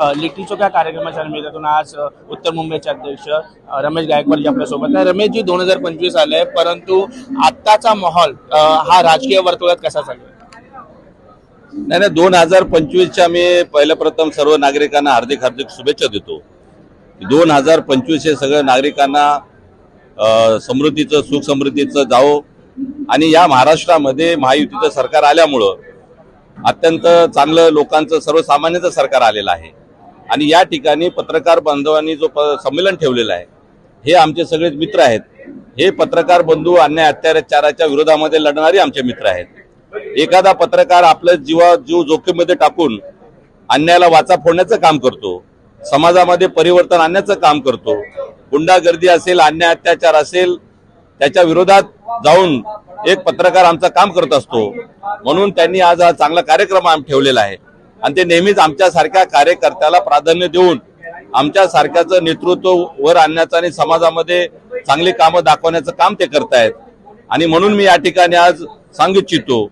लिट्टी चोखा कार्यक्रमाच्या निमित्तातून आज उत्तर मुंबईचे अध्यक्ष रमेश गायकवाड जी आपल्यासोबत आहे। रमेशजी, 2025 आले, परंतु आत्ताचा माहोल हा राजकीय वर्तुळात कसा चालू आहे? नाही, 2025च्या मी पहिल्या प्रथम सर्व नागरिकांना हार्दिक शुभेच्छा देतो। 2025 हे सगळ्या नागरिकांना समृद्धीचं, सुख समृद्धीचं जावो आणि या महाराष्ट्रामध्ये महायुतीचं सरकार आल्यामुळं अत्यंत चांगलं लोकांचं, सर्वसामान्यांचं सरकार आलेलं आहे। आणि या ठिकाणी पत्रकार बांधवांनी जो संमेलन ठेवलेलं आहे, हे आमचे सगळे मित्र आहेत। हे पत्रकार बंधू अन्याय अत्याचाराच्या विरोधामध्ये लढणारे आमचे मित्र आहेत। एखादा पत्रकार आपलं जीव जोखमीमध्ये टाकून अन्यायाला वाचा फोडण्याचं काम करतो, समाजामध्ये परिवर्तन आणण्याचं काम करतो। गुंडागर्दी असेल, अन्याय अत्याचार असेल, त्याच्या विरोधात जाऊन एक पत्रकार आमचं काम करत असतो। म्हणून त्यांनी आज हा चांगला कार्यक्रम ठेवलेला आहे आणि ते नेहमीच आमच्यासारख्या कार्यकर्त्याला प्राधान्य देऊन आमच्या सारख्याचं नेतृत्व वर आणण्याचं आणि समाजामध्ये चांगली कामं दाखवण्याचं काम ते करतायत। आणि म्हणून मी या ठिकाणी आज सांगू इच्छितो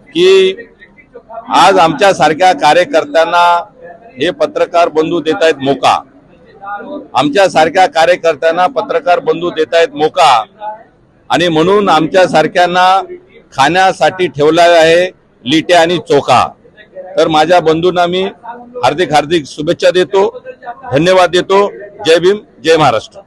की आज आमच्या सारख्या कार्यकर्त्यांना हे पत्रकार बंधू देत आहेत मोका। आमच्या सारख्या कार्यकर्त्यांना पत्रकार बंधू देत आहेत मोका आणि म्हणून आमच्या सारख्यांना खाण्यासाठी ठेवला आहे लिट्या आणि चोखा। तर माझ्या बंधूंना मी हार्दिक शुभेच्छा देतो, धन्यवाद देतो। जय भीम, जय महाराष्ट्र।